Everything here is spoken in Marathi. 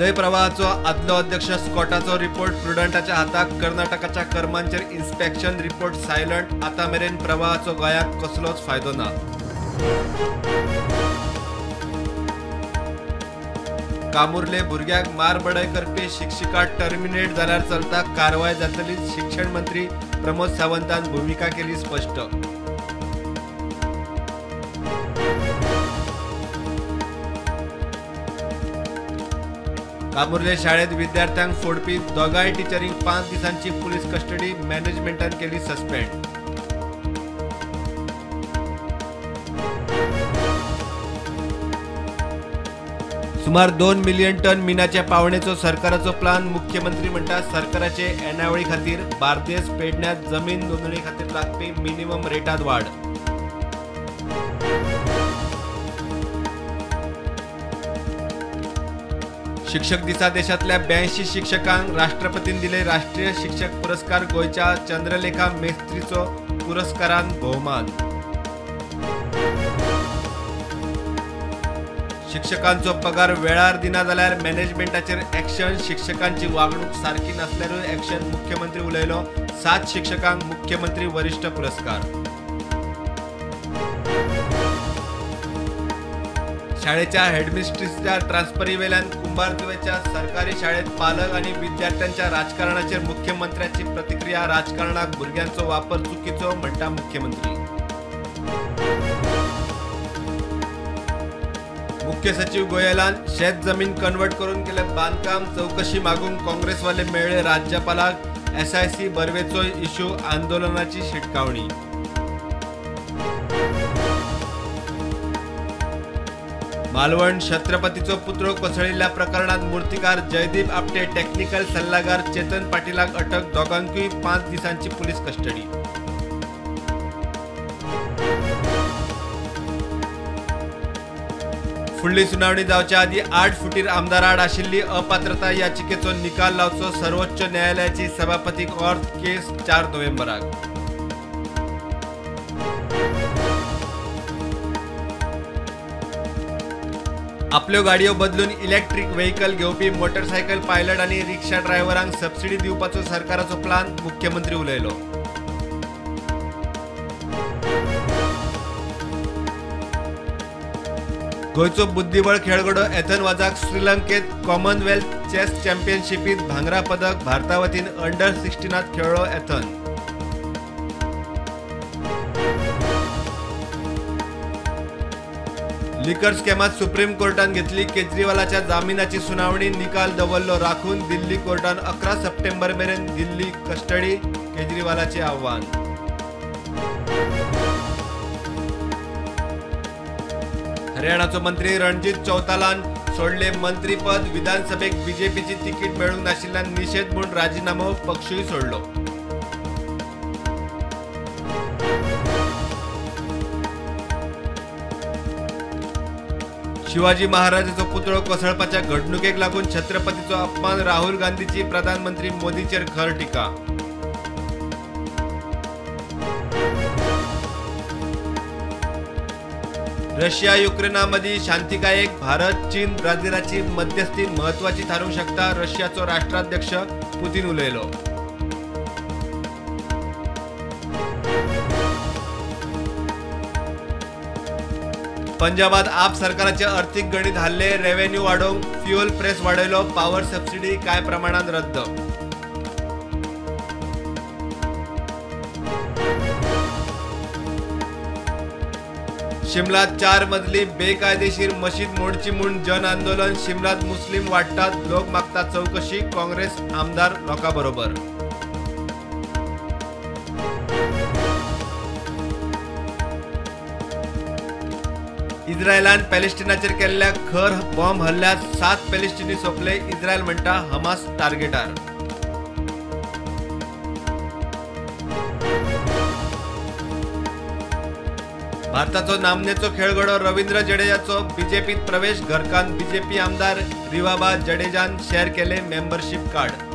म्हादय प्रवाहाचो आदलो अध्यक्ष स्कॉटाचो रिपोर्ट प्रुडंटाच्या हाताक कर्नाटकाच्या कर्मांचेर इन्स्पेक्शन रिपोर्ट सायलंट आता मेरेन प्रवाहाचो गोंयाक कसलोच फायदो ना। कामुर्ले भुरग्याक मारबडाय करपी शिक्षिका टर्मिनेट जाल्यार चलता कारवाय जातली। शिक्षण मंत्री प्रमोद सावंतान भूमिका केली स्पष्ट। कामुर्ले शाळेत विद्यार्थ्यांक फोडपी दोगांय टिचरींक 5 दिसांची पुलीस कस्टडी, मॅनेजमेंटान केली सस्पेंड। सुमार 2 मिलियन टन मिनाच्या पावणेचो सरकाराचो प्लान। मुख्यमंत्री म्हणटा सरकाराचे येणावळी खातीर बार्देस पेडण्यात जमीन नोंदणी खातीर लागपी मिनिमम रेटात वाड। शिक्षक दिसा देशातल्या 82 शिक्षकांक राष्ट्रपतीन दिले राष्ट्रीय शिक्षक पुरस्कार। गोयच्या चंद्रलेखा मेस्त्रीचो पुरस्कारान भोवमान। शिक्षकांचो पगार वेळार दिना जाल्यार मॅनेजमेंटाचेर ॲक्शन। शिक्षकांची वागणूक सारखी नसल्यारूय ॲक्शन, मुख्यमंत्री उलयलो। 7 शिक्षकांक मुख्यमंत्री वरिष्ठ पुरस्कार। शाळेच्या हेडमिस्ट्रीसच्या ट्रान्सफरी वेल्यान कुंभारजुव्याच्या सरकारी शाळेत पालक आणि विद्यार्थ्यांच्या राजकारणाचेर मुख्यमंत्र्याची प्रतिक्रिया। राजकारणाक भुरग्यांचो वापर चुकीचो म्हणटा मुख्यमंत्री। मुख्य सचिव गोयलान शेत जमीन कन्वर्ट करून केले बांधकाम। चौकशी मागून काँग्रेसवाले मेळ्ळे राज्यपालाक। SIC बर्वेचो इश्यू, आंदोलनाची शिटकावणी। मालवण छत्रपतीचो पुतळो कोसळिल्ल्या प्रकरणात मूर्तिकार जयदीप आपटे, टेक्निकल सल्लागार चेतन पाटीलाक अटक। दोगांकूय 5 दिसांची पुलीस कस्टडी। फुडली सुनावणी जावच्या आदी 8 फुटीर आमदार आड आशिल्ली अपात्रता याचिकेचो निकाल लावचो सर्वोच्च न्यायालयाची सभापती कोर्ट। केस 4 नोव्हेंबराक। आपल्यो गाडयो बदलून इलेक्ट्रिक व्हेकल घेवपी मोटरसायकल पायलट आणि रिक्षा ड्रायव्हरांक सबसिडी दिवपाचो सरकाराचो प्लान। मुख्यमंत्री उलयलो। गोयचो बुद्धीबळ खेळगडो एथन वाजाक श्रीलंकेत कॉमनवेल्थ चेस चॅम्पियनशिपीत भांगरा पदक। भारता वतीन अंडर 16 खेळलो एथन। लिकर स्कॅमात सुप्रीम कोर्टान घेतली केजरीवालाच्या जामिनाची सुनावणी। निकाल दवरलो राखून। दिल्ली कोर्टान 11 सप्टेंबर मेरेन दिल्ली कस्टडी। केजरीवालाचे आव्हान। हरियाणाचो मंत्री रणजीत चौतालान सोडले मंत्रीपद। विधानसभेक बीजेपीची तिकीट मेळूंक नाशिल्ल्यान निषेध म्हूण राजीनामो, पक्षूय सोडलो। शिवाजी महाराजाचो पुतळो कोसळपाच्या घडणुकेक लागून छत्रपतीचो अपमान। राहुल गांधीची प्रधानमंत्री मोदीचेर खर टिका। रशिया युक्रेनामदी शांतिकायेक भारत, चीन, ब्राझीलाची मध्यस्थी महत्वाची थारूंक शकता। रशियाचो राष्ट्राध्यक्ष पुतीन उलयलो। पंजाबात आप सरकाराचे अर्थीक गणित हल्ले। रेव्हेन्यू वाडोवंक फ्युएल प्रायस वाडयलो। पॉवर सबसिडी कांय प्रमाणात रद्द। शिमलात 4 मजली बेकायदेशीर मशीद मोडची म्हूण जन आंदोलन। शिमलात मुस्लिम वाडटात, लोक मागतात चौकशी। काँग्रेस आमदार लोकांबरोबर। इस्रायलान पॅलेस्टिनाचेर केल्ल्या खर बॉम्ब हल्ल्यात 7 पॅलेस्टिनी सोंपले। इस्रायल म्हणटा हमास टार्गेटार। भारताचो नामनेचो खेळगडो रवींद्र जडेजाचो बीजेपीत प्रवेश। घरकान बीजेपी आमदार रिवाबा जडेजान शेअर केले मेंबरशिप कार्ड।